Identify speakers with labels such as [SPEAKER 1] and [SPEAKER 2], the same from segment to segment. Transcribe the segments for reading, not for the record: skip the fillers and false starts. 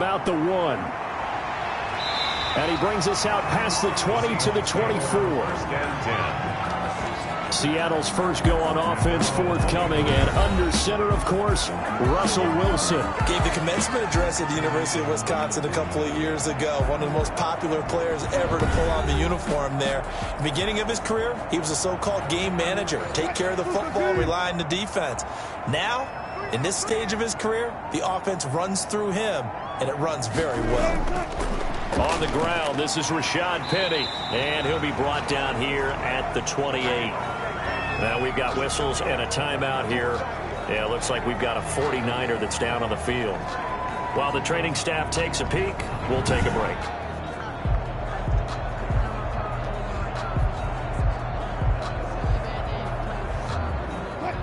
[SPEAKER 1] about the 1. And he brings us out past the 20 to the 24. Seattle's first go on offense forthcoming, and under center, of course, Russell Wilson.
[SPEAKER 2] Gave the commencement address at the University of Wisconsin a couple of years ago. One of the most popular players ever to pull on the uniform there. The beginning of his career, he was a so-called game manager. Take care of the football, rely on the defense. Now, in this stage of his career, the offense runs through him, and it runs very well.
[SPEAKER 1] On the ground, this is Rashad Penny, and he'll be brought down here at the 28. Now we've got whistles and a timeout here. Yeah, it looks like we've got a 49er that's down on the field. While the training staff takes a peek, we'll take a break.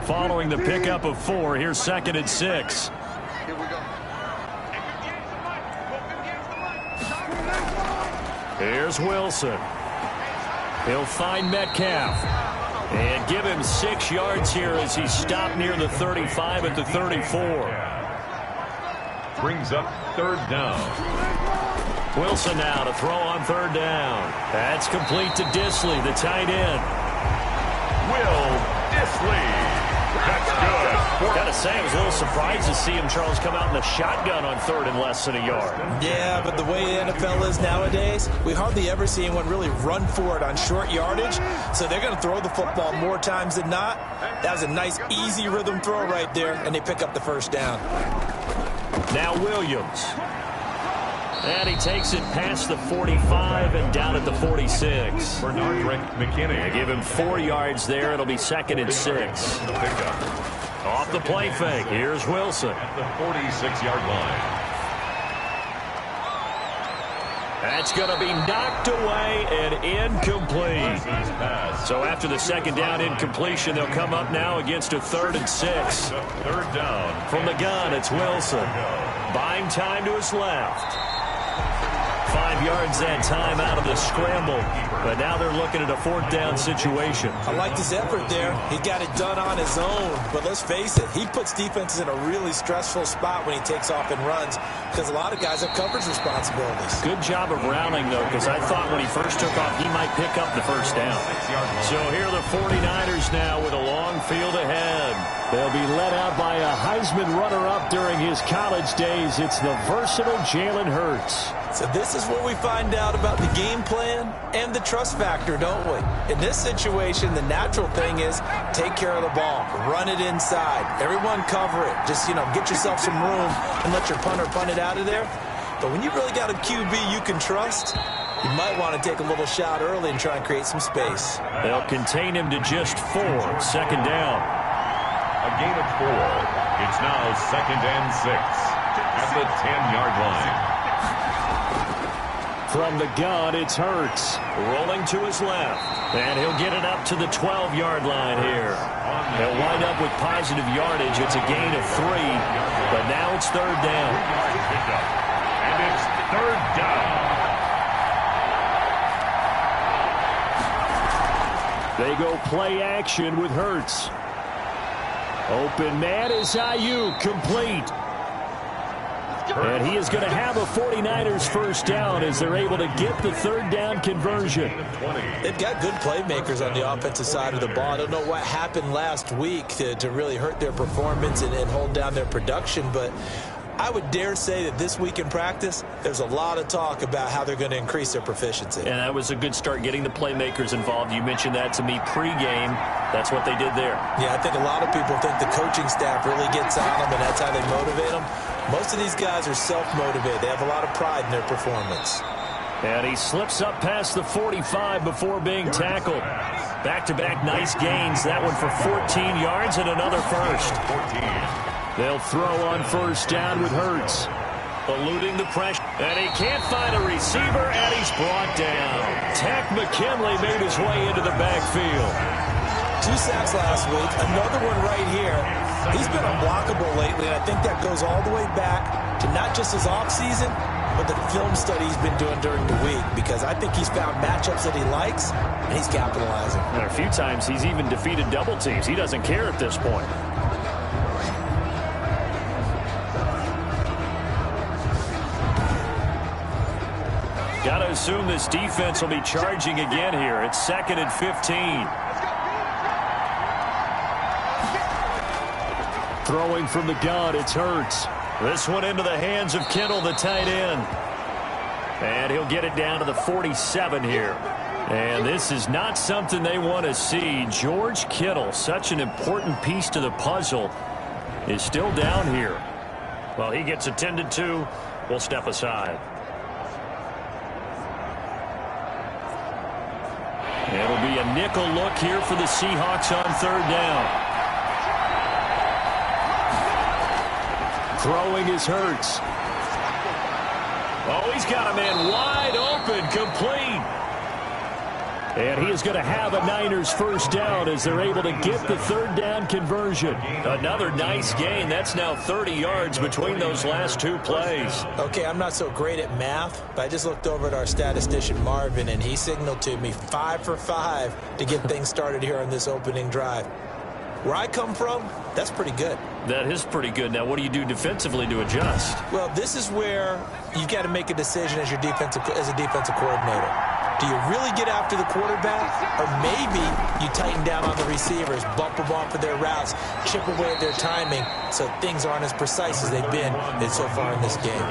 [SPEAKER 1] Following the pickup of 4, here's 2nd and 6.
[SPEAKER 3] Here we go.
[SPEAKER 1] Here's Wilson. He'll find Metcalf. And give him 6 yards here as he stopped near the 35 at the 34.
[SPEAKER 4] Brings up 3rd down.
[SPEAKER 1] Wilson now to throw on 3rd down. That's complete to Disley, the tight end.
[SPEAKER 4] Will Disley. That's good.
[SPEAKER 1] Gotta say, I was a little surprised to see him, Charles, come out in the shotgun on 3rd and less than a yard.
[SPEAKER 2] Yeah, but the way the NFL is nowadays, we hardly ever see anyone really run for it on short yardage. So they're going to throw the football more times than not. That was a nice, easy rhythm throw right there, and they pick up the 1st down.
[SPEAKER 1] Now Williams. And he takes it past the 45 and down at the 46.
[SPEAKER 4] Bernard McKinney.
[SPEAKER 1] They give him 4 yards there. It'll be 2nd and 6. Off the play fake. Here's Wilson.
[SPEAKER 4] At the 46-yard line.
[SPEAKER 1] That's going to be knocked away and incomplete. So after the 2nd down incompletion, they'll come up now against a 3rd and 6.
[SPEAKER 4] 3rd down.
[SPEAKER 1] From the gun, it's Wilson. Buying time to his left. 5 yards that time out of the scramble. But now they're looking at a 4th down situation.
[SPEAKER 2] I liked his effort there. He got it done on his own. But let's face it, he puts defenses in a really stressful spot when he takes off and runs because a lot of guys have coverage responsibilities.
[SPEAKER 1] Good job of rounding, though, because I thought when he first took off, he might pick up the 1st down. So here are the 49ers now with a long field ahead. They'll be led out by a Heisman runner-up during his college days. It's the versatile Jalen Hurts.
[SPEAKER 2] So this is where we find out about the game plan and the trust factor, don't we? In this situation, the natural thing is take care of the ball, run it inside, everyone cover it. Just, get yourself some room and let your punter punt it out of there. But when you really got a QB you can trust, you might want to take a little shot early and try and create some space.
[SPEAKER 1] They'll contain him to just 4, 2nd down.
[SPEAKER 4] A gain of 4. It's now 2nd and 6 at the 10-yard line.
[SPEAKER 1] From the gun, it's Hurts. Rolling to his left. And he'll get it up to the 12-yard line here. They'll wind up with positive yardage. It's a gain of 3. But now it's 3rd down.
[SPEAKER 4] And it's 3rd down.
[SPEAKER 1] They go play action with Hurts. Open man is Ayuk, complete. And he is going to have a 49ers 1st down as they're able to get the 3rd down conversion.
[SPEAKER 2] They've got good playmakers on the offensive side of the ball. I don't know what happened last week to really hurt their performance and hold down their production, but I would dare say that this week in practice, there's a lot of talk about how they're going to increase their proficiency.
[SPEAKER 1] And that was a good start, getting the playmakers involved. You mentioned that to me pregame. That's what they did there.
[SPEAKER 2] Yeah, I think a lot of people think the coaching staff really gets on them, and that's how they motivate them. Most of these guys are self-motivated. They have a lot of pride in their performance.
[SPEAKER 1] And he slips up past the 45 before being tackled. Back-to-back nice gains. That one for 14 yards and another first. They'll throw on 1st down with Hurts. Eluding the pressure. And he can't find a receiver, and he's brought down. Tack McKinley made his way into the backfield.
[SPEAKER 2] 2 sacks last week. Another one right here. He's been unblockable lately, and I think that goes all the way back to not just his offseason, but the film study he's been doing during the week, because I think he's found matchups that he likes, and he's capitalizing.
[SPEAKER 1] And a few times he's even defeated double teams. He doesn't care at this point. Got to assume this defense will be charging again here. It's 2nd and 15. Throwing from the gun, it's Hurts. This one into the hands of Kittle, the tight end. And he'll get it down to the 47 here. And this is not something they want to see. George Kittle, such an important piece to the puzzle, is still down here. Well, he gets attended to. We'll step aside. It'll be a nickel look here for the Seahawks on 3rd down. Throwing is Hurts. Oh, he's got a man wide open, complete. And he is going to have a Niners first down as they're able to get the 3rd down conversion. Another nice gain. That's now 30 yards between those last 2 plays.
[SPEAKER 2] Okay, I'm not so great at math, but I just looked over at our statistician, Marvin, and he signaled to me 5 for 5 to get things started here on this opening drive. Where I come from, that's pretty good.
[SPEAKER 1] That is pretty good. Now, what do you do defensively to adjust?
[SPEAKER 2] Well, this is where you've got to make a decision as a defensive coordinator. Do you really get after the quarterback? Or maybe you tighten down on the receivers, bump them off of their routes, chip away at their timing so things aren't as precise as they've been so far in this game.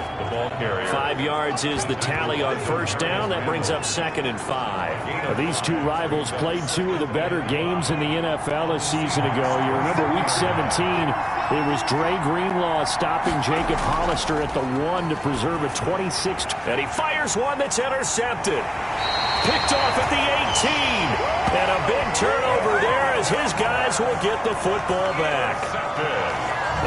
[SPEAKER 1] 5 yards is the tally on 1st down. That brings up 2nd and 5. Now, these two rivals played 2 of the better games in the NFL a season ago. You remember Week 17, it was Dre Greenlaw stopping Jacob Hollister at the 1 to preserve a 26. And he fires one that's intercepted. Picked off at the 18. And a big turnover there as his guys will get the football back.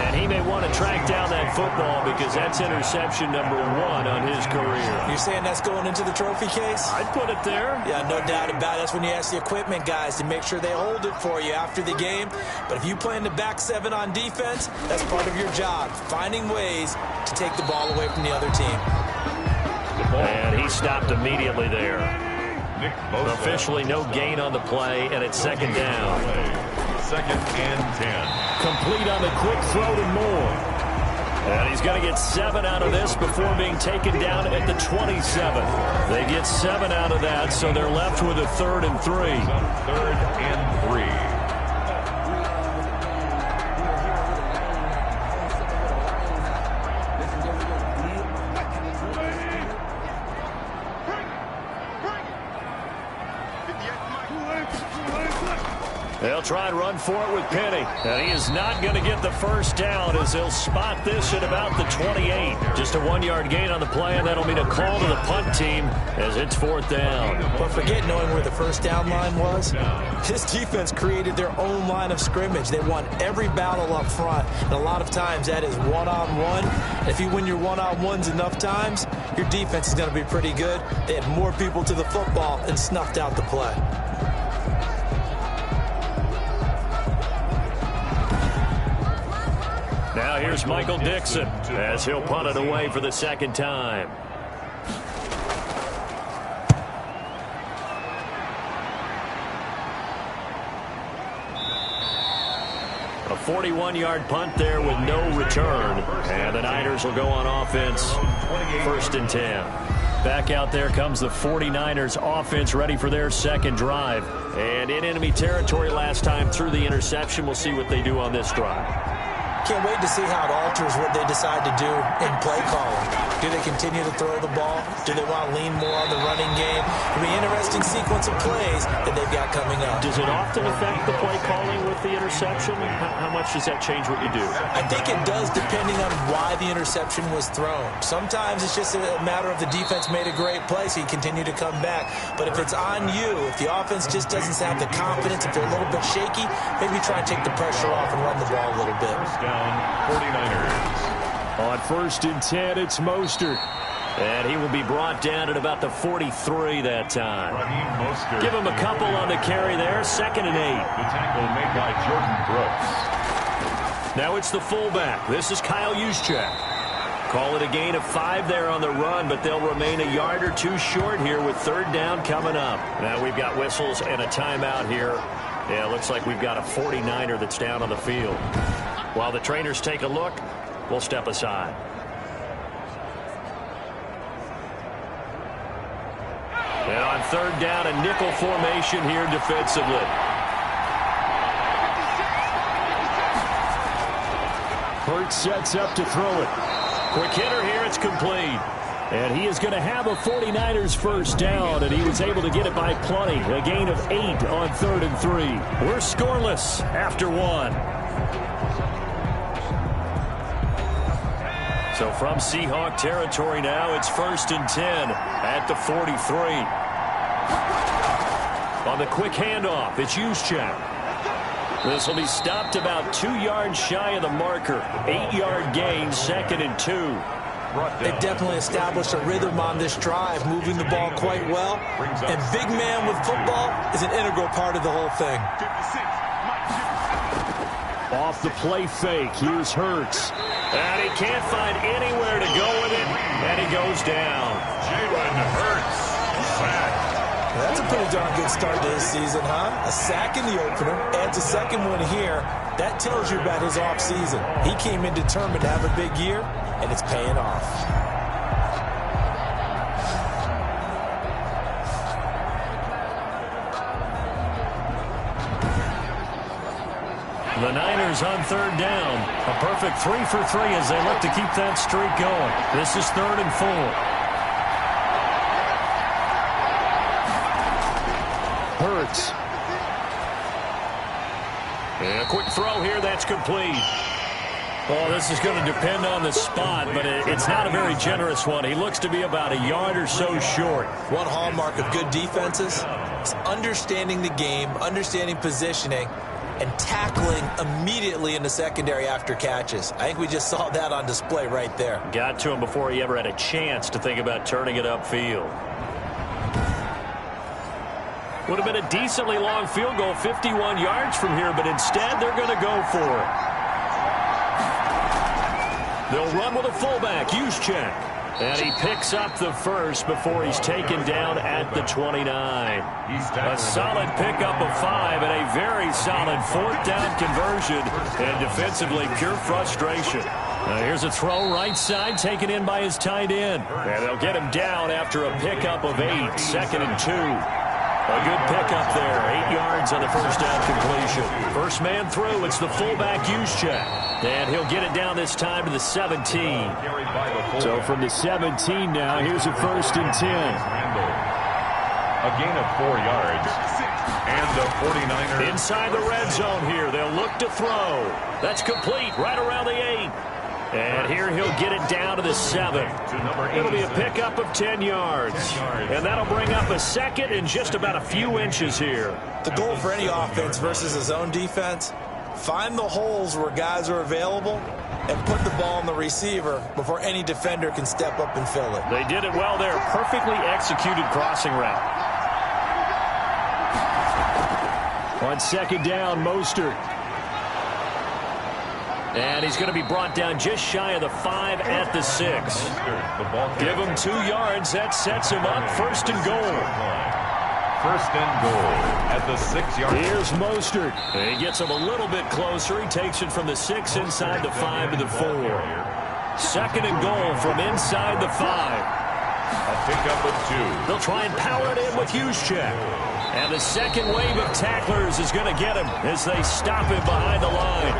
[SPEAKER 1] And he may want to track down that football because that's interception number 1 on his career.
[SPEAKER 2] You're saying that's going into the trophy case?
[SPEAKER 1] I'd put it there.
[SPEAKER 2] Yeah, no doubt about it. That's when you ask the equipment guys to make sure they hold it for you after the game. But if you play in the back 7 on defense, that's part of your job, finding ways to take the ball away from the other team.
[SPEAKER 1] And he stopped immediately there. Officially no gain on the play, and it's 2nd down.
[SPEAKER 4] 2nd and 10.
[SPEAKER 1] Complete on the quick throw to Moore. And he's going to get 7 out of this before being taken down at the 27. They get 7 out of that, so they're left with a 3rd and 3.
[SPEAKER 4] 3rd and 3.
[SPEAKER 1] They'll try and run for it with Penny. And he is not going to get the first down as they'll spot this at about the 28. Just a 1-yard gain on the play, and that'll mean a call to the punt team as it's 4th down.
[SPEAKER 2] But forget knowing where the first down line was. This defense created their own line of scrimmage. They won every battle up front, and a lot of times that is one-on-one. If you win your one-on-ones enough times, your defense is going to be pretty good. They had more people to the football and snuffed out the play.
[SPEAKER 1] Now here's Michael Dixon as he'll punt it away for the 2nd time. A 41-yard punt there with no return. And the Niners will go on offense. 1st and 10. Back out there comes the 49ers offense ready for their 2nd drive. And in enemy territory last time through the interception. We'll see what they do on this drive.
[SPEAKER 2] Can't wait to see how it alters what they decide to do in play calling. Do they continue to throw the ball? Do they want to lean more on the running game? It'll be an interesting sequence of plays that they've got coming up.
[SPEAKER 1] Does it often affect the play calling with the interception? How much does that change what you do?
[SPEAKER 2] I think it does depending on why the interception was thrown. Sometimes it's just a matter of the defense made a great play, so you continue to come back. But if it's on you, if the offense just doesn't have the confidence, if they're a little bit shaky, maybe try and take the pressure off and run the ball a little bit.
[SPEAKER 4] 49ers.
[SPEAKER 1] On 1st and 10, it's Mostert. And he will be brought down at about the 43 that time. Give him a couple on the carry there. 2nd and 8.
[SPEAKER 4] The tackle made by Jordan Brooks.
[SPEAKER 1] Now it's the fullback. This is Kyle Juszczyk. Call it a gain of 5 there on the run, but they'll remain a yard or 2 short here with 3rd down coming up. Now we've got whistles and a timeout here. Yeah, it looks like we've got a 49er that's down on the field. While the trainers take a look, we'll step aside. third down, a nickel formation here defensively. Hurts sets up to throw it. Quick hitter here, it's complete. And he is going to have a 49ers first down, and he was able to get it by plenty. A gain of 8 on 3rd and 3. We're scoreless after 1. So from Seahawk territory now, it's 1st and 10 at the 43. On the quick handoff, it's Juszczyk. This will be stopped about 2 yards shy of the marker. 8-yard gain, 2nd and 2.
[SPEAKER 2] They've definitely established a rhythm on this drive, moving the ball quite well. And big man with football is an integral part of the whole thing.
[SPEAKER 1] Off the play fake, here's Hurts. And he can't find anywhere to go with it, and he goes down.
[SPEAKER 4] Jalen Hurts, sacked.
[SPEAKER 2] That's a pretty darn good start to this season, huh? A sack in the opener, adds a second one here. That tells you about his offseason. He came in determined to have a big year, and it's paying off.
[SPEAKER 1] The Niners on 3rd down. A perfect 3 for 3 as they look to keep that streak going. This is 3rd and 4. Hurts. And a quick throw here, that's complete. Oh, this is going to depend on the spot, but it's not a very generous one. He looks to be about a yard or so short.
[SPEAKER 2] One hallmark of good defenses is understanding the game, understanding positioning, and tackling immediately in the secondary after catches. I think we just saw that on display right there.
[SPEAKER 1] Got to him before he ever had a chance to think about turning it upfield. Would have been a decently long field goal, 51 yards from here, but instead they're going to go for it. They'll run with a fullback, Juszczyk. And he picks up the first before he's taken down at the 29. A solid pickup of 5 and a very solid 4th down conversion. And defensively, pure frustration. Here's a throw right side, taken in by his tight end. And they'll get him down after a pickup of 8, 2nd and 2. A good pickup there, 8 yards on the first down completion. First man through, it's the fullback Juszczyk. And he'll get it down this time to the 17. So from the 17 now, here's a 1st and 10.
[SPEAKER 4] A gain of 4 yards. And the 49ers.
[SPEAKER 1] Inside the red zone here, they'll look to throw. That's complete, right around the 8. And here he'll get it down to the 7. It'll be a pickup of 10 yards. And that'll bring up a 2nd and just about a few inches here.
[SPEAKER 2] The goal for any offense versus a zone defense, find the holes where guys are available and put the ball on the receiver before any defender can step up and fill it.
[SPEAKER 1] They did it well there. Perfectly executed crossing route. On 2nd down, Mostert. And he's going to be brought down just shy of the 5 at the 6. Give him 2 yards. That sets him up. 1st and goal.
[SPEAKER 4] 1st and goal at the 6-yard line.
[SPEAKER 1] Here's Mostert. And he gets him a little bit closer. He takes it from the 6 inside the 5 to the 4. 2nd and goal from inside the 5.
[SPEAKER 4] A pickup of 2.
[SPEAKER 1] They'll try and power it in with Juszczyk. And the second wave of tacklers is going to get him as they stop him behind the line.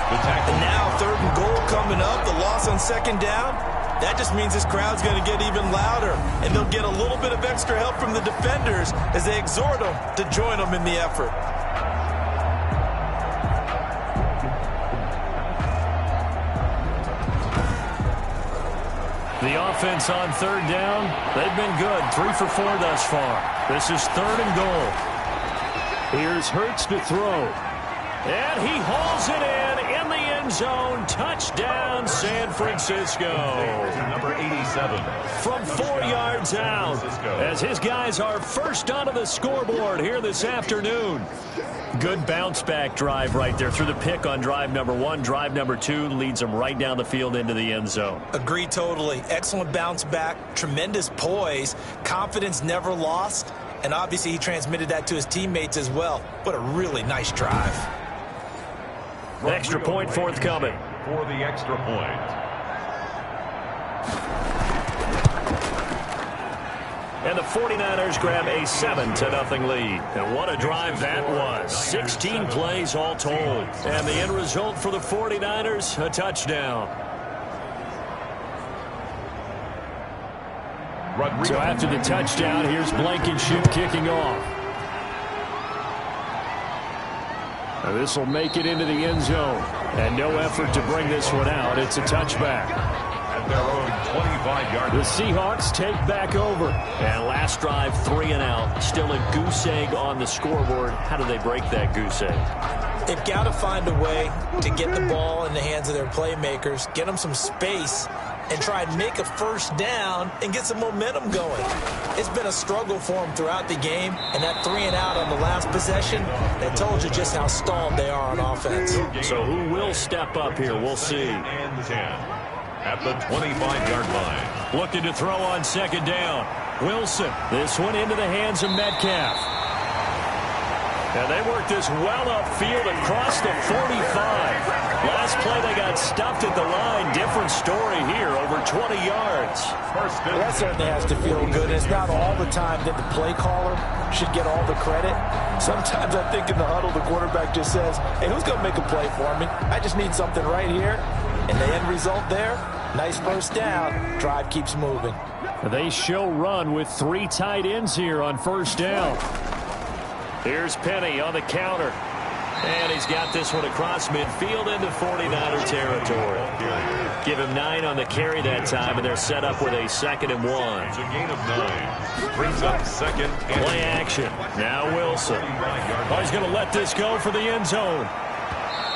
[SPEAKER 2] And now 3rd and goal coming up. The loss on 2nd down. That just means this crowd's going to get even louder. And they'll get a little bit of extra help from the defenders as they exhort them to join them in the effort.
[SPEAKER 1] The offense on 3rd down, they've been good. 3 for 4 thus far. This is 3rd and goal. Here's Hurts to throw. And he hauls it in the end zone. Touchdown, San Francisco.
[SPEAKER 4] Number 87.
[SPEAKER 1] From 4 yards out, as his guys are first onto the scoreboard here this afternoon. Good bounce-back drive right there through the pick on drive number 1. Drive number 2 leads them right down the field into the end zone.
[SPEAKER 2] Agree totally. Excellent bounce back, tremendous poise, confidence never lost, and obviously he transmitted that to his teammates as well. What a really nice drive.
[SPEAKER 1] Extra point forthcoming.
[SPEAKER 4] For the extra point.
[SPEAKER 1] And the 49ers grab a 7-0 lead. And what a drive that was. 16 plays all told. And the end result for the 49ers, a touchdown. So after the touchdown, here's Blankenship kicking off. This will make it into the end zone. And no effort to bring this one out. It's a touchback.
[SPEAKER 4] At their own 25-yard line.
[SPEAKER 1] The Seahawks take back over. And last drive, 3 and out. Still a goose egg on the scoreboard. How do they break that goose egg?
[SPEAKER 2] They've got to find a way to get the ball in the hands of their playmakers, get them some space, and try and make a first down and get some momentum going. It's been a struggle for them throughout the game, and that 3 and out on the last possession, that told you just how stalled they are on offense.
[SPEAKER 1] So who will step up here? We'll see.
[SPEAKER 4] And 10 at the 25-yard line.
[SPEAKER 1] Looking to throw on second down. Wilson. This one into the hands of Metcalf. And they work this well upfield across the 45. Last play they got stuffed at the line. Different story here, over 20 yards.
[SPEAKER 2] Well, that certainly has to feel good. It's not all the time that the play caller should get all the credit. Sometimes I think in the huddle the quarterback just says, hey, who's going to make a play for me? I just need something right here. And the end result there, nice first down. Drive keeps moving.
[SPEAKER 1] They show run with 3 tight ends here on first down. Here's Penny on the counter. And he's got this one across midfield into 49er territory. Give him 9 on the carry that time, and they're set up with a 2nd and 1.
[SPEAKER 4] It's a gain of 9. Brings up 2nd and
[SPEAKER 1] play action. Now Wilson. Oh, he's going to let this go for the end zone.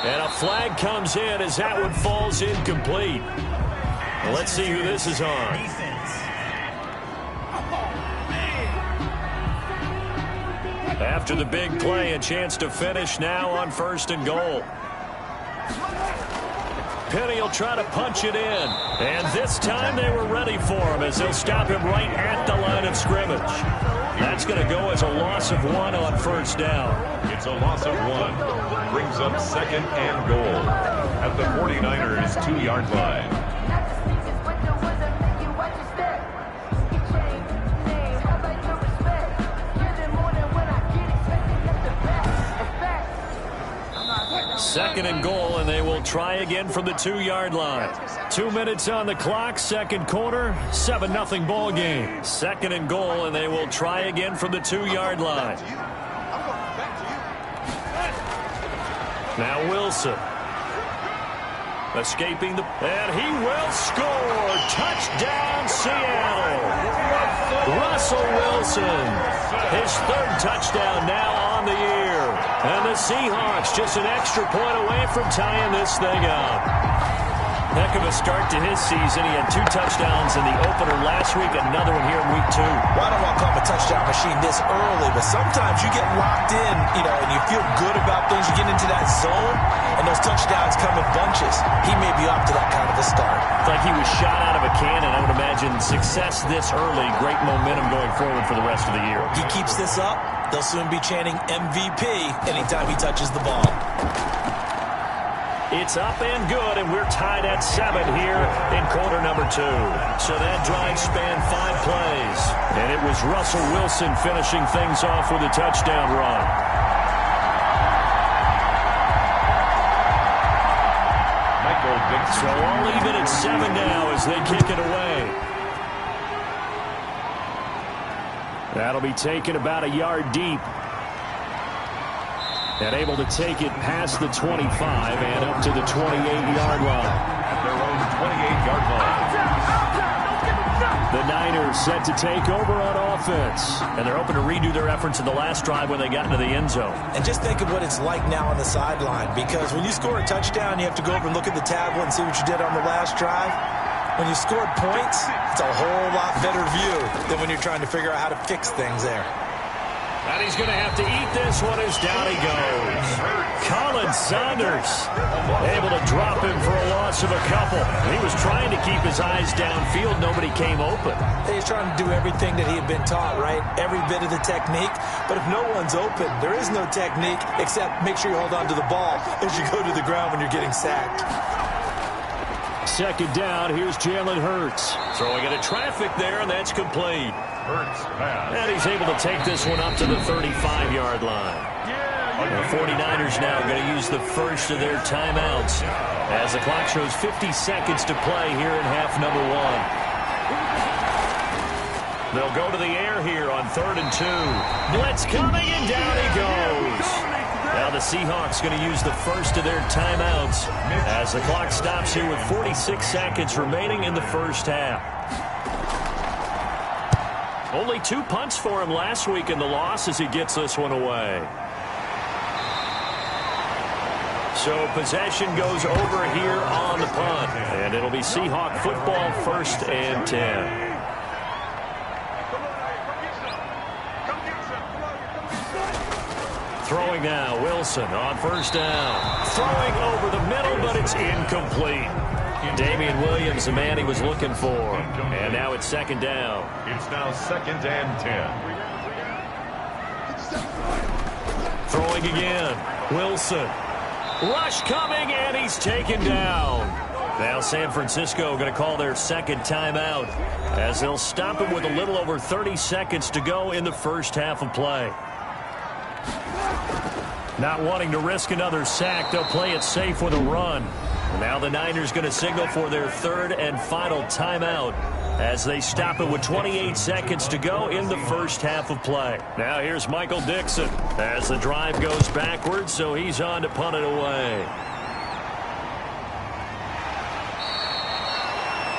[SPEAKER 1] And a flag comes in as that one falls incomplete. Well, let's see who this is on. After the big play, a chance to finish now on 1st and goal. Penny will try to punch it in. And this time they were ready for him as they'll stop him right at the line of scrimmage. That's going to go as a loss of 1 on first down.
[SPEAKER 4] It's a loss of 1. Brings up 2nd and goal at the 49ers 2-yard line.
[SPEAKER 1] Second and goal, and they will try again from the 2-yard line. 2 minutes on the clock, second quarter, 7-0 ball game. 2nd and goal, and they will try again from the 2-yard line. Now Wilson. Escaping the... And he will score! Touchdown, Seattle! Russell Wilson. His 3rd touchdown now on the year. And the Seahawks just an extra point away from tying this thing up. Heck of a start to his season. He had 2 touchdowns in the opener last week, another one here in week 2.
[SPEAKER 2] Well, I don't want to call him a touchdown machine this early, but sometimes you get locked in, and you feel good about things. You get into that zone, and those touchdowns come in bunches. He may be off to that kind of a start.
[SPEAKER 1] It's like he was shot out of a cannon. I would imagine success this early, great momentum going forward for the rest of the year.
[SPEAKER 2] He keeps this up, they'll soon be chanting MVP anytime he touches the ball.
[SPEAKER 1] It's up and good, and we're tied at 7 here in quarter number 2. So that drive spanned 5 plays. And it was Russell Wilson finishing things off with a touchdown run. So all even at 7 now as they kick it away. That'll be taken about a yard deep. And able to take it past the 25 and up to the 28-yard line.
[SPEAKER 4] At their own 28-yard line.
[SPEAKER 1] The Niners set to take over on offense. And they're hoping to redo their efforts in the last drive when they got into the end zone.
[SPEAKER 2] And just think of what it's like now on the sideline. Because when you score a touchdown, you have to go over and look at the tablet and see what you did on the last drive. When you scored points, it's a whole lot better view than when you're trying to figure out how to fix things there.
[SPEAKER 1] And he's going to have to eat this one as down he goes. Colin Saunders able to drop him for a loss of a couple. He was trying to keep his eyes downfield. Nobody came open.
[SPEAKER 2] He's trying to do everything that he had been taught, right? Every bit of the technique. But if no one's open, there is no technique except make sure you hold on to the ball as you go to the ground when you're getting sacked.
[SPEAKER 1] second down. Here's Jalen Hurts. Throwing into traffic there, and that's complete.
[SPEAKER 4] Hurts pass.
[SPEAKER 1] And he's able to take this one up to the 35-yard line. The 49ers now going to use the first of their timeouts as the clock shows 50 seconds to play here in half number 1. They'll go to the air here on 3rd and 2. Blitz coming, and down he goes. Now the Seahawks going to use the first of their timeouts as the clock stops here with 46 seconds remaining in the first half. Only 2 punts for him last week in the loss as he gets this one away. So possession goes over here on the punt, and it'll be Seahawk football, 1st and 10. Throwing now, Wilson on 1st down. Throwing over the middle, but it's incomplete. Damian Williams, the man he was looking for. And now it's 2nd down.
[SPEAKER 4] It's now 2nd and 10.
[SPEAKER 1] Throwing again, Wilson. Rush coming, and he's taken down. Now San Francisco going to call their 2nd timeout as they'll stop him with a little over 30 seconds to go in the first half of play. Not wanting to risk another sack, they'll play it safe with a run. Now the Niners going to signal for their 3rd and final timeout as they stop it with 28 seconds to go in the first half of play. Now here's Michael Dixon as the drive goes backwards, so he's on to punt it away.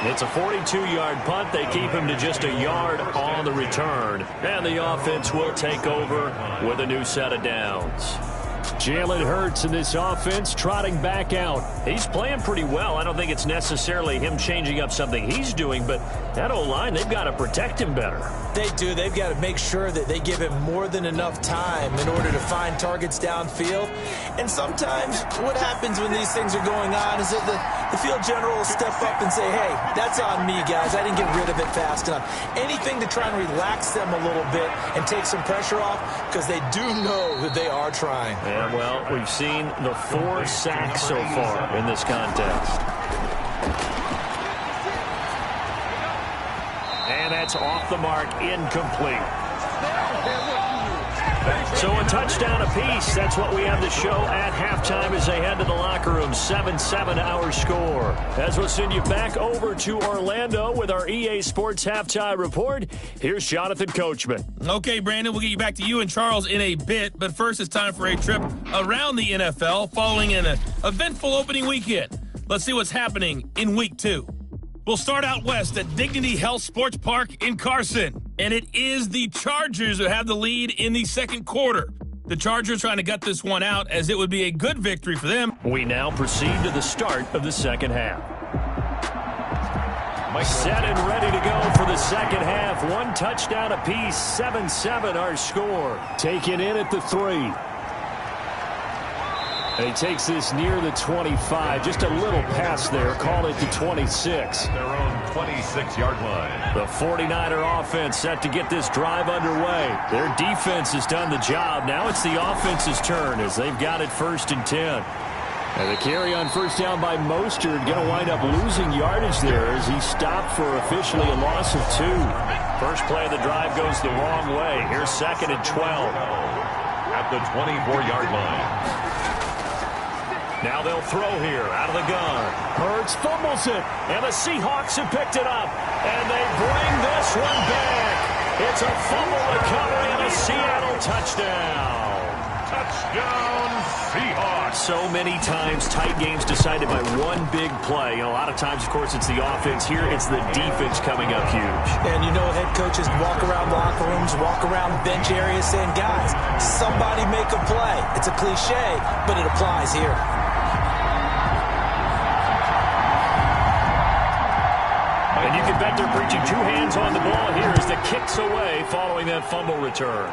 [SPEAKER 1] It's a 42-yard punt. They keep him to just a yard on the return. And the offense will take over with a new set of downs. Jalen Hurts in this offense trotting back out. He's playing pretty well. I don't think it's necessarily him changing up something he's doing, but that O-line, they've got to protect him better.
[SPEAKER 2] They do. They've got to make sure that they give him more than enough time in order to find targets downfield. And sometimes what happens when these things are going on is that the field general will step up and say, hey, that's on me, guys. I didn't get rid of it fast enough. Anything to try and relax them a little bit and take some pressure off, because they do know that they are trying.
[SPEAKER 1] Yeah, well, we've seen the 4 sacks so far in this contest. And that's off the mark, incomplete. So a touchdown apiece. That's what we have to show at halftime as they head to the locker room. 7-7 our score. As we'll send you back over to Orlando with our EA Sports Halftime Report. Here's Jonathan Coachman.
[SPEAKER 3] Okay, Brandon, we'll get you back to you and Charles in a bit. But first, it's time for a trip around the NFL following an eventful opening weekend. Let's see what's happening in Week 2. We'll start out west at Dignity Health Sports Park in Carson. And it is the Chargers who have the lead in the second quarter. The Chargers trying to gut this one out as it would be a good victory for them.
[SPEAKER 1] We now proceed to the start of the second half. Set and ready to go for the second half. 1 touchdown apiece, 7-7 our score. Taken in at the 3. And he takes this near the 25. Just a little pass there. Call it to 26.
[SPEAKER 4] Their own 26-yard line.
[SPEAKER 1] The 49er offense set to get this drive underway. Their defense has done the job. Now it's the offense's turn as they've got it 1st and 10. And the carry on 1st down by Mostert going to wind up losing yardage there as he stopped for officially a loss of 2. First play of the drive goes the wrong way. Here's 2nd and 12.
[SPEAKER 4] At the 24-yard line.
[SPEAKER 1] Now they'll throw here out of the gun. Hurts fumbles it, and the Seahawks have picked it up. And they bring this one back. It's a fumble recovery and a Seattle touchdown.
[SPEAKER 4] Touchdown, Seahawks.
[SPEAKER 1] So many times, tight games decided by one big play. A lot of times, of course, it's the offense. Here, it's the defense coming up huge.
[SPEAKER 2] And you know, head coaches walk around locker rooms, walk around bench areas saying, guys, somebody make a play. It's a cliche, but it applies here.
[SPEAKER 1] And you can bet they're preaching 2 hands on the ball here as the kick's away following that fumble return.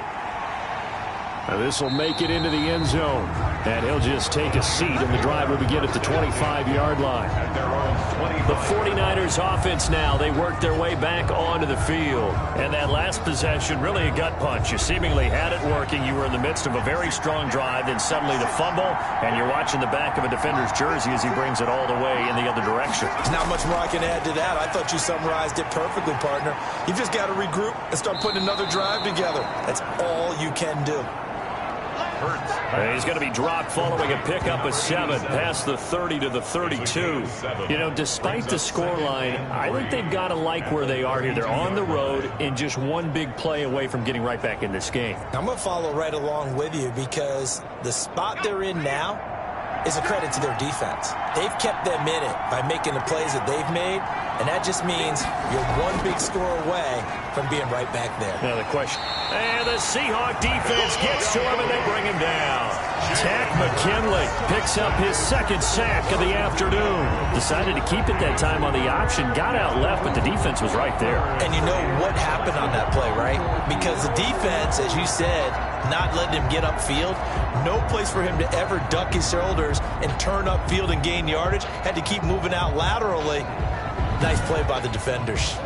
[SPEAKER 1] This will make it into the end zone. And he'll just take a seat, and the drive will begin at the 25-yard line. The 49ers offense now, they work their way back onto the field. And that last possession, really a gut punch. You seemingly had it working. You were in the midst of a very strong drive, then suddenly the fumble, and you're watching the back of a defender's jersey as he brings it all the way in the other direction.
[SPEAKER 2] There's not much more I can add to that. I thought you summarized it perfectly, partner. You've just got to regroup and start putting another drive together. That's all you can do.
[SPEAKER 1] He's going to be dropped following a pickup of 7 past the 30 to the 32. You know, despite the scoreline, I think they've got to like where they are here. They're on the road and just one big play away from getting right back in this game.
[SPEAKER 2] I'm going to follow right along with you because the spot they're in now is a credit to their defense. They've kept them in it by making the plays that they've made, and that just means you're one big score away from being right back there.
[SPEAKER 1] Now the question, and the Seahawk defense gets to him, and they bring him down. Tack McKinley picks up his second sack of the afternoon. Decided to keep it that time on the option, got out left, but the defense was right there.
[SPEAKER 2] And you know what happened on that play, right? Because the defense, as you said, not letting him get upfield, no place for him to ever duck his shoulders and turn upfield and gain yardage. Had to keep moving out laterally. Nice play by the defenders.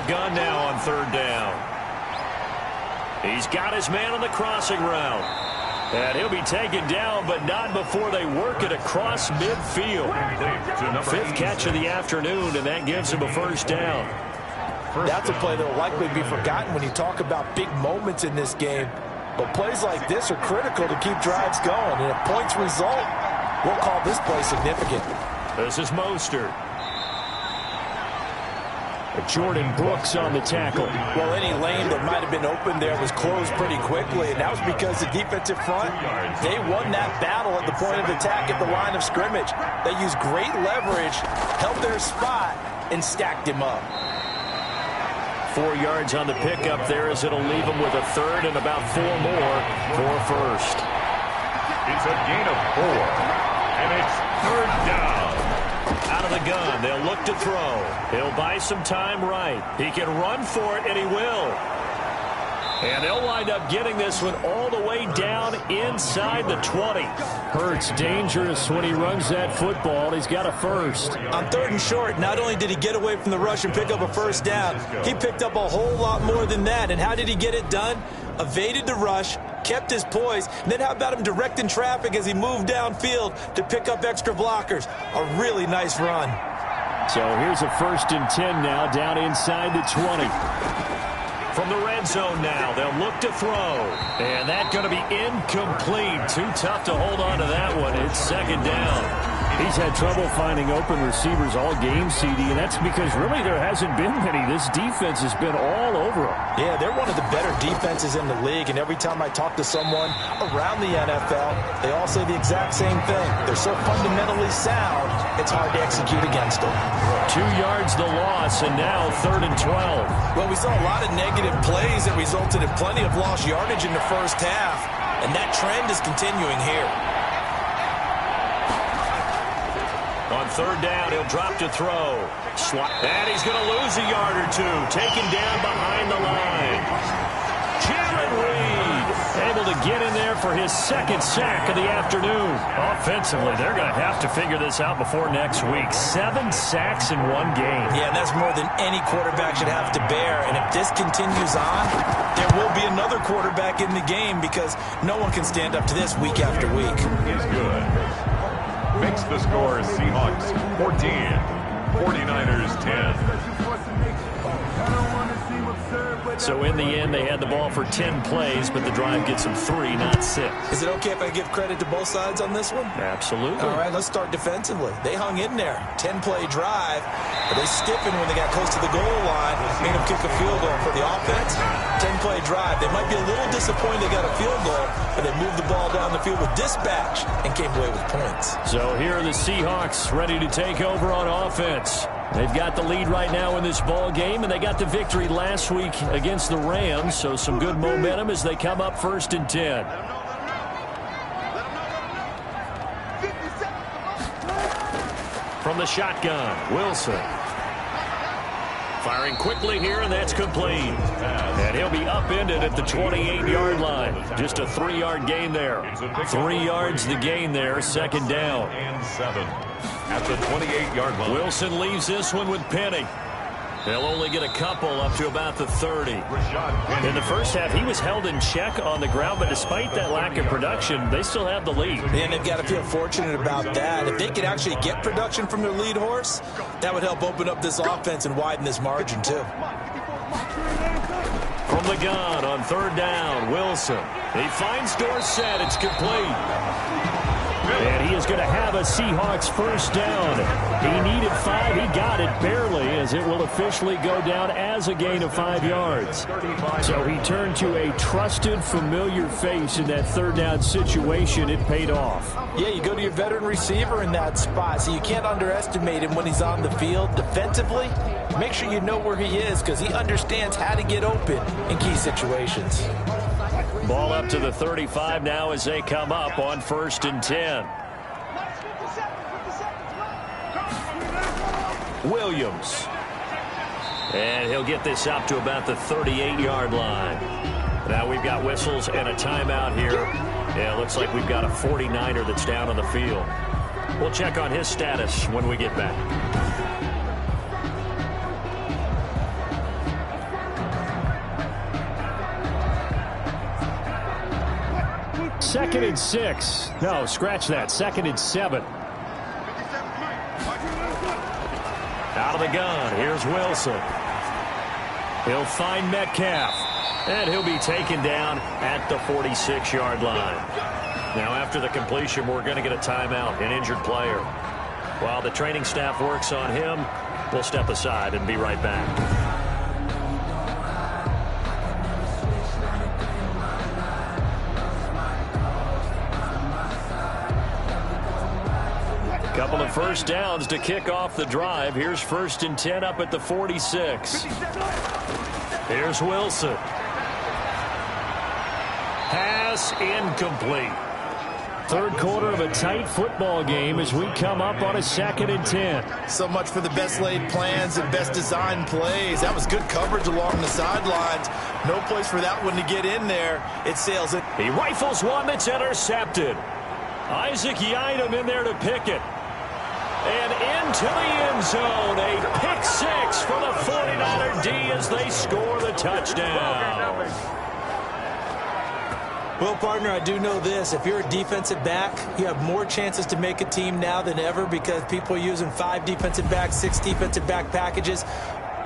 [SPEAKER 1] Gun now on third down. He's got his man on the crossing route. And he'll be taken down, but not before they work it across midfield. 5th catch of the afternoon, and that gives him a first down.
[SPEAKER 2] That's a play that will likely be forgotten when you talk about big moments in this game. But plays like this are critical to keep drives going. And if points result, we'll call this play significant.
[SPEAKER 1] This is Mostert. Jordan Brooks on the tackle.
[SPEAKER 2] Well, any lane that might have been open there was closed pretty quickly, and that was because the defensive front, they won that battle at the point of attack at the line of scrimmage. They used great leverage, held their spot, and stacked him up.
[SPEAKER 1] 4 yards on the pickup there as it'll leave him with a third and about 4 more for first.
[SPEAKER 4] It's a gain of 4, and it's third down.
[SPEAKER 1] Out of the gun, they'll look to throw. He'll buy some time right. He can run for it, and he will. And they'll wind up getting this one all the way down inside the 20. Hurts dangerous when he runs that football. He's got a first.
[SPEAKER 2] On 3rd and short, not only did he get away from the rush and pick up a first down, he picked up a whole lot more than that. And how did he get it done? Evaded the rush, kept his poise, and then how about him directing traffic as he moved downfield to pick up extra blockers? A really nice run.
[SPEAKER 1] So here's a 1st and 10 now down inside the 20. From the red zone now, they'll look to throw. And that's going to be incomplete. Too tough to hold on to that one. It's 2nd down. He's had trouble finding open receivers all game, CD, and that's because really there hasn't been many. This defense has been all over him.
[SPEAKER 2] Yeah, they're one of the better defenses in the league, and every time I talk to someone around the NFL, they all say the exact same thing. They're so fundamentally sound, it's hard to execute against them.
[SPEAKER 1] 2 yards the loss, and now 3rd and 12.
[SPEAKER 2] Well, we saw a lot of negative plays that resulted in plenty of lost yardage in the first half, and that trend is continuing here.
[SPEAKER 1] On 3rd down, he'll drop to throw. And he's going to lose a yard or 2. Taken down behind the line. Jared Reed able to get in there for his 2nd sack of the afternoon. Offensively, they're going to have to figure this out before next week. 7 sacks in 1 game.
[SPEAKER 2] Yeah, and that's more than any quarterback should have to bear. And if this continues on, there will be another quarterback in the game because no one can stand up to this week after week.
[SPEAKER 4] Is good. Makes the score Seahawks 14, 49ers 10.
[SPEAKER 1] So in the end, they had the ball for 10 plays, but the drive gets them 3, not 6.
[SPEAKER 2] Is it okay if I give credit to both sides on this one?
[SPEAKER 1] Absolutely.
[SPEAKER 2] All right, let's start defensively. They hung in there. 10-play drive, but they stiffened when they got close to the goal line, made them kick a field goal for the offense. 10-play drive. They might be a little disappointed they got a field goal, but they moved the ball down the field with dispatch and came away with points.
[SPEAKER 1] So here are the Seahawks ready to take over on offense. They've got the lead right now in this ball game, and they got the victory last week against the Rams, so some good momentum as they come up 1st and 10. From the shotgun, Wilson. Firing quickly here, and that's complete. And he'll be upended at the 28-yard line. Just a 3-yard gain there. 3 yards the gain there, 2nd down.
[SPEAKER 4] And 7 at the 28-yard line.
[SPEAKER 1] Wilson leaves this one with Penny. They'll only get a couple up to about the 30. In the first half, he was held in check on the ground, but despite that lack of production, they still have the lead.
[SPEAKER 2] And they've got to feel fortunate about that. If they could actually get production from their lead horse, that would help open up this offense and widen this margin, too.
[SPEAKER 1] From the gun on 3rd down, Wilson. He finds Dorsett. It's complete. And he is going to have a Seahawks 1st down. He needed 5. He got it barely, as it will officially go down as a gain of 5 yards. So he turned to a trusted, familiar face in that 3rd down situation. It paid off.
[SPEAKER 2] Yeah, you go to your veteran receiver in that spot, so you can't underestimate him when he's on the field. Defensively, make sure you know where he is, because he understands how to get open in key situations.
[SPEAKER 1] Ball up to the 35 now as they come up on 1st and 10. Williams. And he'll get this up to about the 38-yard line. Now we've got whistles and a timeout here. Yeah, it looks like we've got a 49er that's down on the field. We'll check on his status when we get back. 2nd and 6. No, scratch that. 2nd and 7. Out of the gun. Here's Wilson. He'll find Metcalf. And he'll be taken down at the 46-yard line. Now, after the completion, we're going to get a timeout, an injured player. While the training staff works on him, we'll step aside and be right back. Couple of 1st downs to kick off the drive. Here's 1st and 10 up at the 46. Here's Wilson. Pass incomplete. 3rd quarter of a tight football game as we come up on a 2nd and 10.
[SPEAKER 2] So much for the best laid plans and best designed plays. That was good coverage along the sidelines. No place for that one to get in there. It sails it.
[SPEAKER 1] He rifles one that's intercepted. Isaac Yiadom in there to pick it. And into the end zone, a pick 6 for the 49er D as they score the touchdown.
[SPEAKER 2] Well, partner, I do know this. If you're a defensive back, you have more chances to make a team now than ever because people are using 5 defensive backs, 6 defensive back packages.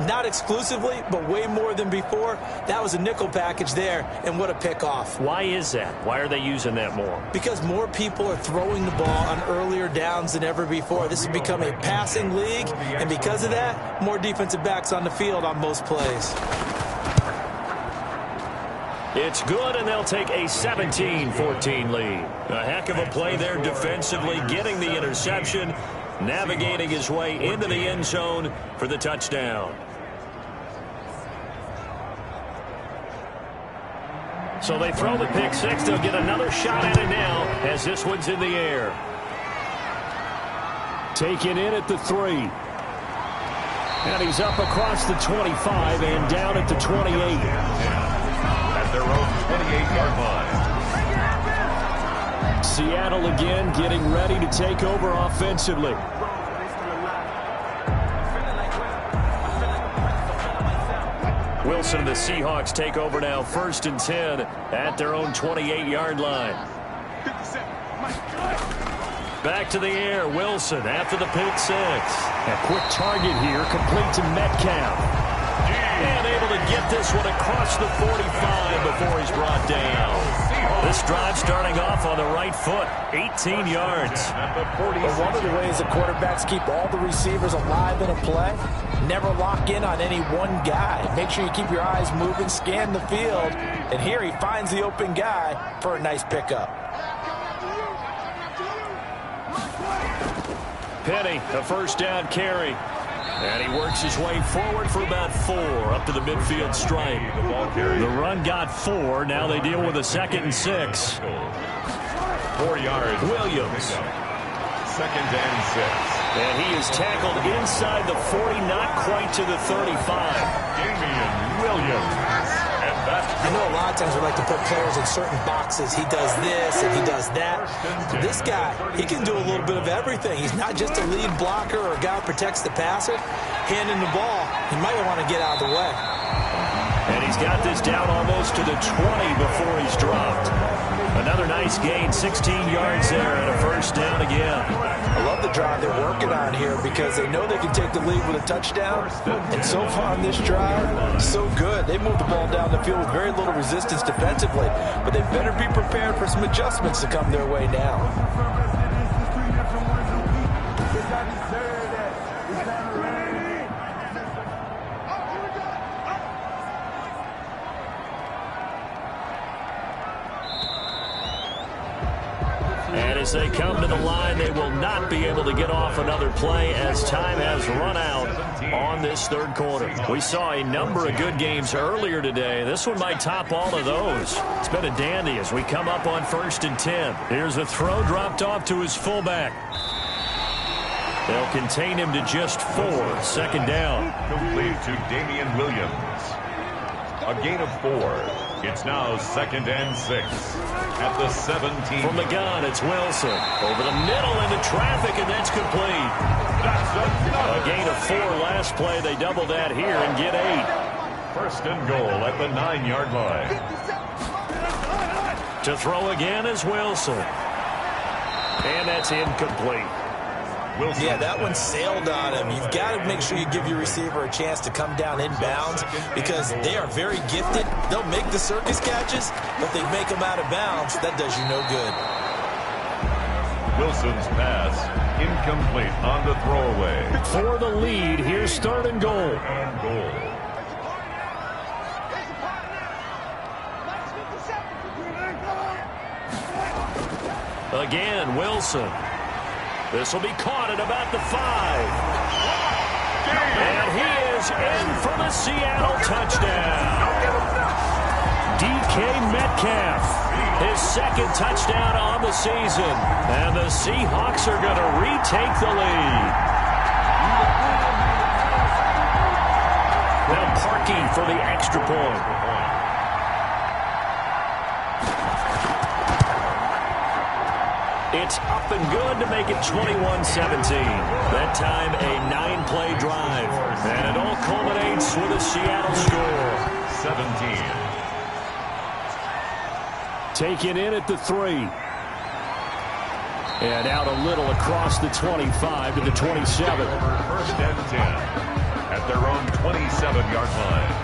[SPEAKER 2] Not exclusively, but way more than before. That was a nickel package there, and what a pickoff.
[SPEAKER 1] Why is that? Why are they using that more?
[SPEAKER 2] Because more people are throwing the ball on earlier downs than ever before. This has become a passing league, and because of that, more defensive backs on the field on most plays.
[SPEAKER 1] It's good, and they'll take a 17-14 lead. A heck of a play there defensively, getting the interception, navigating his way into the end zone for the touchdown. So they throw the pick 6. They'll get another shot at it now as this one's in the air. Taken in at the 3. And he's up across the 25 and down at the 28.
[SPEAKER 4] At their own 28-yard line.
[SPEAKER 1] Seattle again getting ready to take over offensively. Wilson and the Seahawks take over now, 1st and 10 at their own 28-yard line. Back to the air, Wilson after the pick 6. A quick target here, complete to Metcalf. And able to get this one across the 45 before he's brought down. This drive starting off on the right foot, 18 yards.
[SPEAKER 2] But one of the ways the quarterbacks keep all the receivers alive in a play, never lock in on any one guy. Make sure you keep your eyes moving, scan the field, and here he finds the open guy for a nice pickup.
[SPEAKER 1] Penny, a 1st down carry. And he works his way forward for about 4 up to the midfield stripe. The run got 4. Now they deal with a 2nd and 6.
[SPEAKER 4] 4 yards.
[SPEAKER 1] Williams.
[SPEAKER 4] 2nd and 6.
[SPEAKER 1] And he is tackled inside the 40, not quite to the 35.
[SPEAKER 4] Damian Williams. And that's
[SPEAKER 2] I know a lot of times we like to put players in certain boxes. He does this and he does that. This guy, he can do a little bit of everything. He's not just a lead blocker or a guy who protects the passer. Handing the ball, he might want to get out of the way.
[SPEAKER 1] And he's got this down almost to the 20 before he's dropped. Another nice gain, 16 yards there, and a 1st down again.
[SPEAKER 2] I love the drive they're working on here because they know they can take the lead with a touchdown. And so far on this drive, so good. They moved the ball down the field with very little resistance defensively, but they better be prepared for some adjustments to come their way now.
[SPEAKER 1] And as they come to the line, they will not be able to get off another play as time has run out on this 3rd quarter. We saw a number of good games earlier today. This one might top all of those. It's been a dandy as we come up on 1st and 10. Here's a throw dropped off to his fullback. They'll contain him to just 4. 2nd down.
[SPEAKER 4] Complete to Damian Williams. A gain of 4. It's now 2nd and 6 at the 17.
[SPEAKER 1] From the gun, it's Wilson. Over the middle into traffic, and that's complete. A gain of 4 last play. They double that here and get 8.
[SPEAKER 4] 1st and goal at the 9-yard line.
[SPEAKER 1] To throw again is Wilson. And that's incomplete.
[SPEAKER 4] Wilson.
[SPEAKER 2] Yeah, that one sailed on him. You've got to make sure you give your receiver a chance to come down inbounds because they are very gifted. They'll make the circus catches, but they make them out of bounds. That does you no good.
[SPEAKER 4] Wilson's pass incomplete on the throwaway.
[SPEAKER 1] For the lead, here's 3rd and goal. Again, Wilson. This will be caught at about the 5. And he is in for the Seattle touchdown. DK Metcalf, his 2nd touchdown on the season. And the Seahawks are going to retake the lead. Now Parkey for the extra point. It's up and good to make it 21-17. That time a 9-play drive. And it all culminates with a Seattle score.
[SPEAKER 4] 17.
[SPEAKER 1] Taken in at the 3. And out a little across the 25 to the 27.
[SPEAKER 4] 1st and 10 at their own 27-yard line.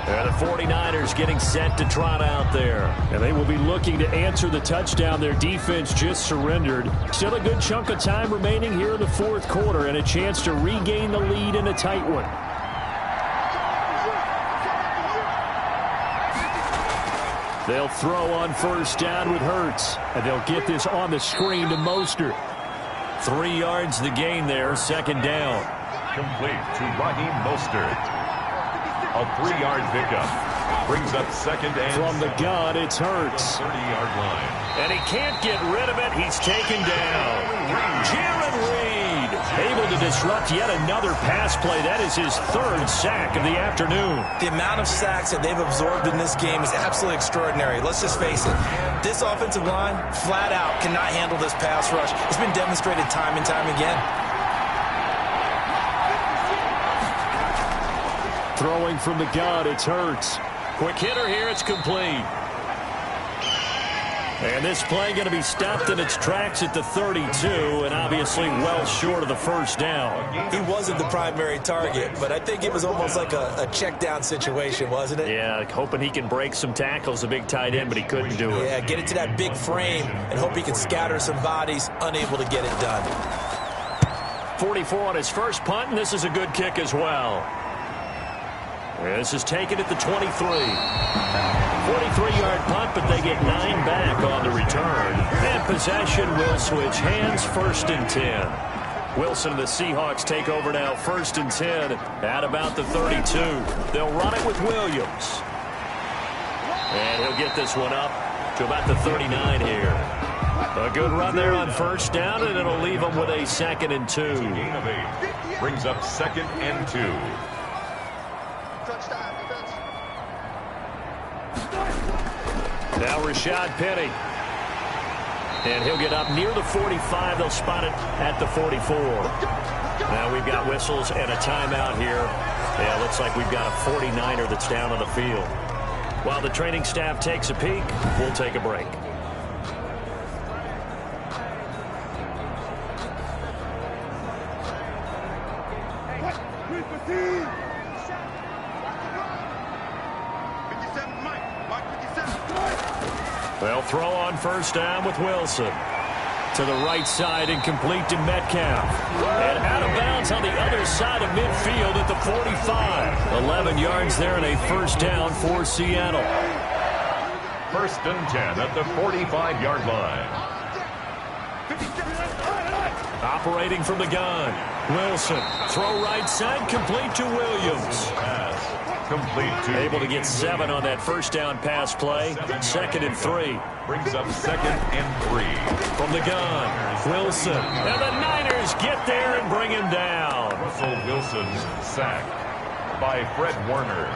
[SPEAKER 1] And the 49ers getting set to trot out there. And they will be looking to answer the touchdown their defense just surrendered. Still a good chunk of time remaining here in the 4th quarter and a chance to regain the lead in a tight one. They'll throw on 1st down with Hurts. And they'll get this on the screen to Mostert. 3 yards the gain there, 2nd down.
[SPEAKER 4] Complete to Raheem Mostert. A 3-yard pickup. Brings up 2nd and
[SPEAKER 1] from the gun, it's Hurts.
[SPEAKER 4] 30-yard line.
[SPEAKER 1] And he can't get rid of it. He's taken down. Jaron Reed able to disrupt yet another pass play. That is his 3rd sack of the afternoon.
[SPEAKER 2] The amount of sacks that they've absorbed in this game is absolutely extraordinary. Let's just face it. This offensive line, flat out, cannot handle this pass rush. It's been demonstrated time and time again.
[SPEAKER 1] Throwing from the gun, it's Hurts. Quick hitter here, it's complete. And this play going to be stopped in its tracks at the 32, and obviously well short of the 1st down.
[SPEAKER 2] He wasn't the primary target, but I think it was almost like a check down situation, wasn't it?
[SPEAKER 1] Yeah, hoping he can break some tackles, a big tight end, but he couldn't do it.
[SPEAKER 2] Yeah, get it to that big frame and hope he can scatter some bodies, unable to get it done.
[SPEAKER 1] 44 on his first punt, and this is a good kick as well. This is taken at the 23. 43-yard punt, but they get 9 back on the return. And possession will switch hands, 1st and 10. Wilson and the Seahawks take over now, 1st and 10 at about the 32. They'll run it with Williams. And he'll get this one up to about the 39 here. A good run there on 1st down, and it'll leave them with a 2nd and 2.
[SPEAKER 4] Gain of 8. Brings up 2nd and 2.
[SPEAKER 1] Now Rashad Penny. And he'll get up near the 45. They'll spot it at the 44. Now we've got whistles and a timeout here. Yeah, looks like we've got a 49er that's down on the field. While the training staff takes a peek, we'll take a break. They'll throw on 1st down with Wilson. To the right side, incomplete to Metcalf. And out of bounds on the other side of midfield at the 45. 11 yards there and a 1st down for Seattle.
[SPEAKER 4] 1st and 10 at the 45-yard line.
[SPEAKER 1] Operating from the gun. Wilson. Throw right side, complete to Williams.
[SPEAKER 4] Pass. Complete to
[SPEAKER 1] Able to get 7 on that 1st down pass play. 2nd and 3.
[SPEAKER 4] Brings up 2nd and 3.
[SPEAKER 1] From the gun, Wilson. And the Niners get there and bring him down.
[SPEAKER 4] Russell Wilson's sacked by Fred Warner.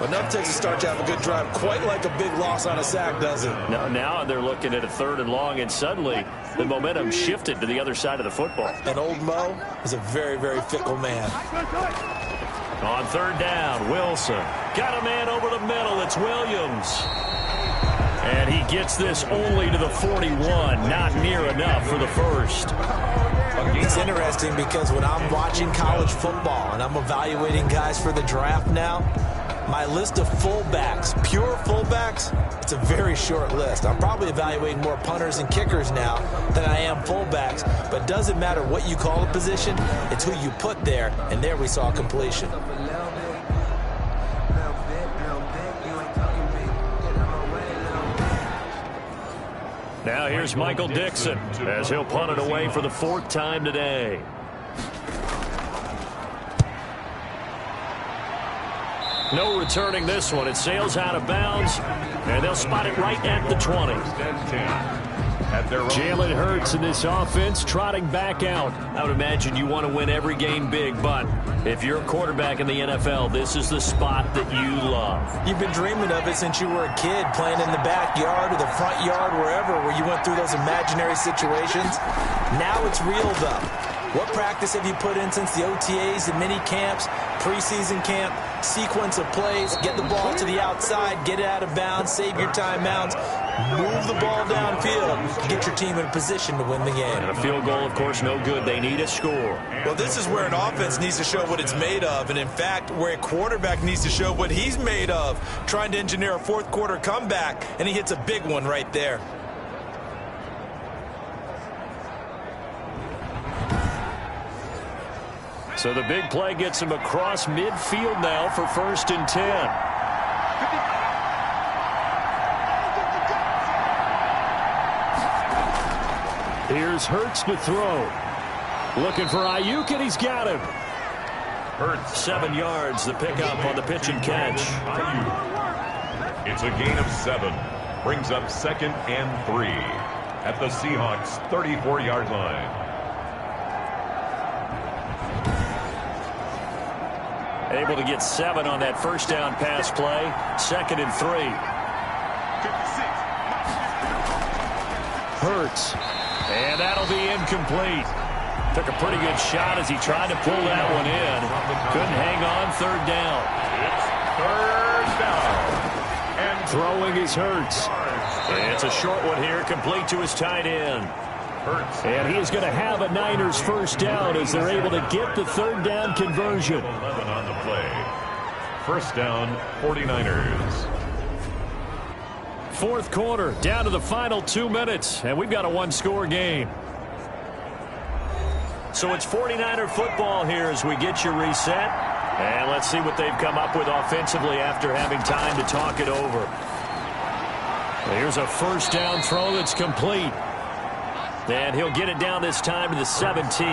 [SPEAKER 2] Enough takes a start to have a good drive. Quite like a big loss on a sack, doesn't it?
[SPEAKER 1] Now they're looking at a 3rd and long, and suddenly the momentum shifted to the other side of the football.
[SPEAKER 2] And old Mo is a very, very fickle man.
[SPEAKER 1] On 3rd down, Wilson. Got a man over the middle. It's Williams. And he gets this only to the 41. Not near enough for the 1st.
[SPEAKER 2] It's interesting because when I'm watching college football and I'm evaluating guys for the draft now, my list of fullbacks, pure fullbacks, it's a very short list. I'm probably evaluating more punters and kickers now than I am fullbacks. But it doesn't matter what you call a position, it's who you put there. And there we saw completion.
[SPEAKER 1] Now here's Michael Dixon as he'll punt it away for the 4th time today. No returning this one. It sails out of bounds, and they'll spot it right at the 20. Jalen Hurts in this offense trotting back out. I would imagine you want to win every game big, but if you're a quarterback in the NFL, this is the spot that you love.
[SPEAKER 2] You've been dreaming of it since you were a kid, playing in the backyard or the front yard, wherever, where you went through those imaginary situations. Now it's real, though. What practice have you put in since the OTAs, the mini camps, preseason camp, sequence of plays, get the ball to the outside, get it out of bounds, save your timeouts, move the ball downfield to get your team in a position to win the game.
[SPEAKER 1] And a field goal, of course, no good. They need a score.
[SPEAKER 5] Well, this is where an offense needs to show what it's made of, and in fact, where a quarterback needs to show what he's made of, trying to engineer a 4th quarter comeback, and he hits a big one right there.
[SPEAKER 1] So the big play gets him across midfield now for 1st and 10. Here's Hurts to throw. Looking for Ayuk, and he's got him. Hurts 7 yards, the pickup on the pitch and catch.
[SPEAKER 4] It's a gain of 7. Brings up 2nd and 3 at the Seahawks' 34-yard line.
[SPEAKER 1] Able to get 7 on that 1st down pass play. 2nd and 3. Hurts. And that'll be incomplete. Took a pretty good shot as he tried to pull that one in. Couldn't hang on 3rd down.
[SPEAKER 4] It's 3rd down. And
[SPEAKER 1] throwing is Hurts. And it's a short one here, complete to his tight end. And he is going to have a Niners 1st down as they're able to get the 3rd down conversion.
[SPEAKER 4] 11 on the play. 1st down, 49ers.
[SPEAKER 1] 4th quarter, down to the final 2 minutes, and we've got a 1-score game. So it's 49er football here as we get you reset. And let's see what they've come up with offensively after having time to talk it over. Here's a 1st down throw that's complete. And he'll get it down this time to the 17.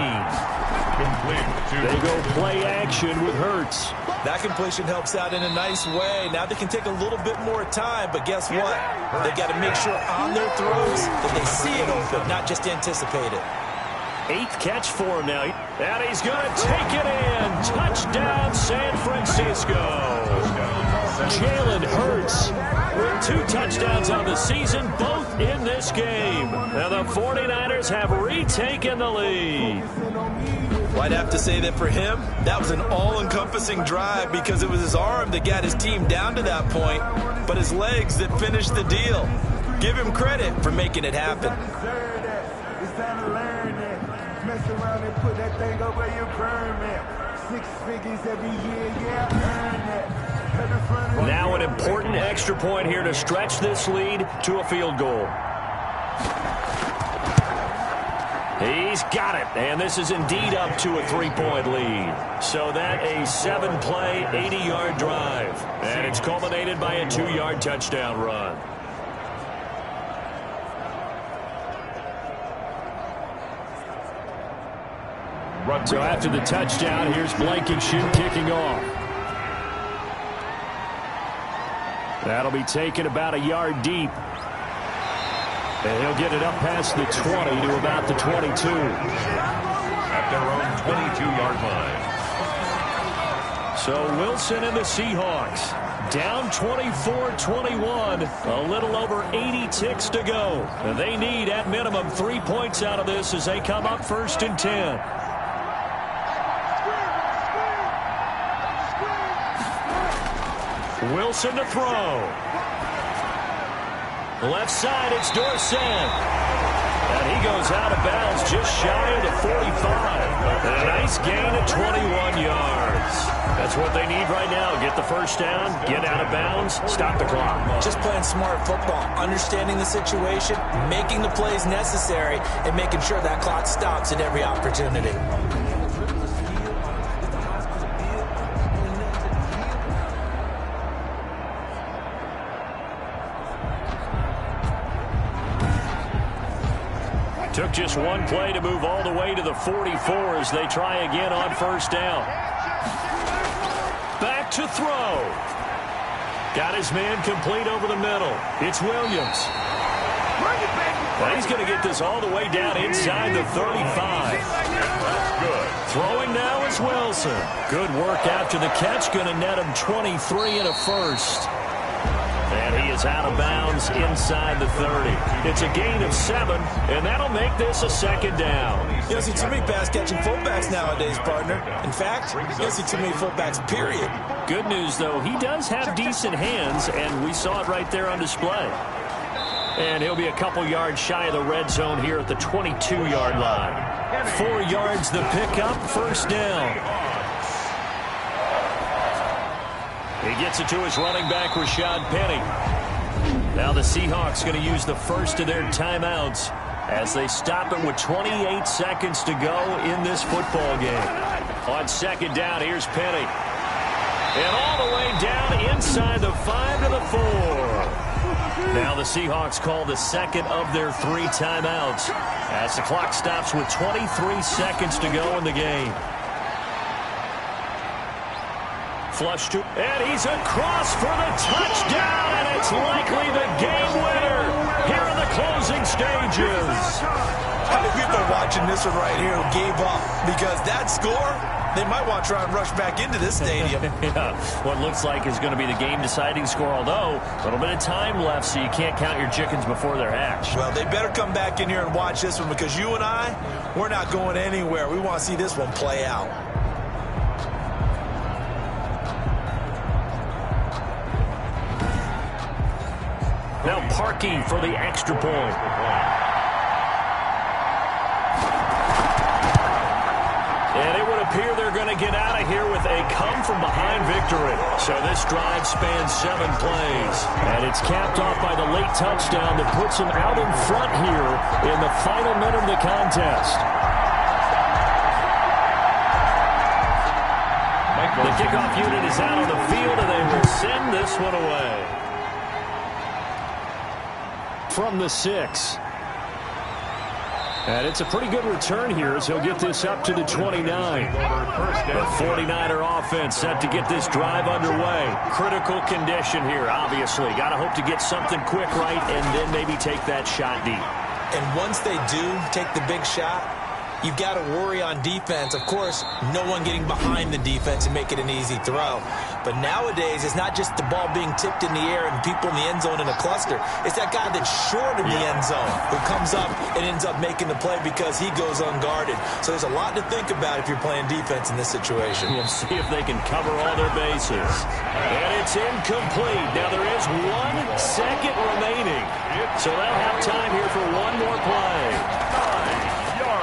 [SPEAKER 1] They go play action with Hurts.
[SPEAKER 2] That completion helps out in a nice way. Now they can take a little bit more time, but guess what? They've got to make sure on their throws that they see it open, not just anticipate it.
[SPEAKER 1] 8th catch for him now. And he's going to take it in. Touchdown, San Francisco. Jalen Hurts with 2 touchdowns on the season, both in this game. Now the 49ers have retaken the lead.
[SPEAKER 2] Well, I'd have to say that for him, that was an all-encompassing drive because it was his arm that got his team down to that point, but his legs that finished the deal. Give him credit for making it happen.
[SPEAKER 6] It's time to learn that. Mess around and put that thing over your permit. 6 figures every year, yeah, earn that.
[SPEAKER 1] Now an important extra point here to stretch this lead to a field goal. He's got it, and this is indeed up to a 3-point lead. So that a 7-play, 80-yard drive, and it's culminated by a 2-yard touchdown run. So after the touchdown, here's Blankenship kicking off. That'll be taken about a yard deep. And he'll get it up past the 20 to about the 22.
[SPEAKER 4] At their own 22-yard line.
[SPEAKER 1] So Wilson and the Seahawks down 24-21. A little over 80 ticks to go. And they need at minimum 3 points out of this as they come up 1st and 10. Wilson to throw. Left side, it's Dorsett. And he goes out of bounds just shy of the 45. And a nice gain of 21 yards. That's what they need right now. Get the first down, get out of bounds, stop the clock.
[SPEAKER 2] Just playing smart football, understanding the situation, making the plays necessary, and making sure that clock stops at every opportunity.
[SPEAKER 1] Took just one play to move all the way to the 44 as they try again on 1st down. Back to throw. Got his man complete over the middle. It's Williams. Well, he's going to get this all the way down inside the 35.
[SPEAKER 4] Good.
[SPEAKER 1] Throwing now is Wilson. Good work after the catch. Going to net him 23 and a first. And he is out of bounds inside the 30. It's a gain of 7, and that'll make this a 2nd down.
[SPEAKER 2] You don't see too many pass-catching fullbacks nowadays, partner. In fact, you don't see too many fullbacks, period.
[SPEAKER 1] Good news, though, he does have decent hands, and we saw it right there on display. And he'll be a couple yards shy of the red zone here at the 22-yard line. 4 yards the pickup, 1st down. He gets it to his running back, Rashad Penny. Now the Seahawks going to use the first of their timeouts as they stop it with 28 seconds to go in this football game. On 2nd down, here's Penny. And all the way down inside the 5 to the 4. Now the Seahawks call the 2nd of their 3 timeouts as the clock stops with 23 seconds to go in the game. Flush to, and he's across for the touchdown, and it's likely the game winner here in the closing stages.
[SPEAKER 2] How many people are watching this one right here who gave up? Because that score, they might want to try and rush back into this stadium.
[SPEAKER 1] Yeah, what looks like is going to be the game-deciding score, although a little bit of time left, so you can't count your chickens before they're hatched.
[SPEAKER 2] Well, they better come back in here and watch this one because you and I, we're not going anywhere. We want to see this one play out.
[SPEAKER 1] Now Parkey for the extra point. And it would appear they're going to get out of here with a come-from-behind victory. So this drive spans 7 plays. And it's capped off by the late touchdown that puts them out in front here in the final minute of the contest. The kickoff unit is out on the field, and they will send this one away. From the 6. And it's a pretty good return here as he'll get this up to the 29. The 49er offense set to get this drive underway. Critical condition here, obviously. Got to hope to get something quick right and then maybe take that shot deep.
[SPEAKER 2] And once they do take the big shot, you've got to worry on defense. Of course, no one getting behind the defense and make it an easy throw. But nowadays, it's not just the ball being tipped in the air and people in the end zone in a cluster. It's that guy that's short of the end zone who comes up and ends up making the play because he goes unguarded. So there's a lot to think about if you're playing defense in this situation.
[SPEAKER 1] We'll see if they can cover all their bases. And it's incomplete. Now there is 1 second remaining. So they'll have time here for one more play.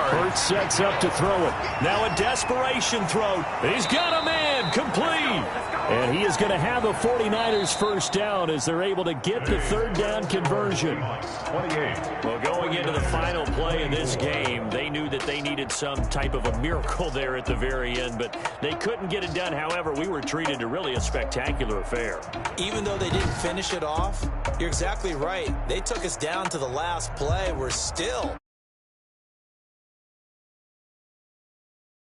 [SPEAKER 1] Hurts sets up to throw it. Now a desperation throw. He's got a man. Complete. And he is going to have a 49ers first down as they're able to get the third down conversion.
[SPEAKER 4] 28.
[SPEAKER 1] Well, going into the final play of this game, they knew that they needed some type of a miracle there at the very end, but they couldn't get it done. However, we were treated to really a spectacular affair.
[SPEAKER 2] Even though they didn't finish it off, you're exactly right. They took us down to the last play. We're still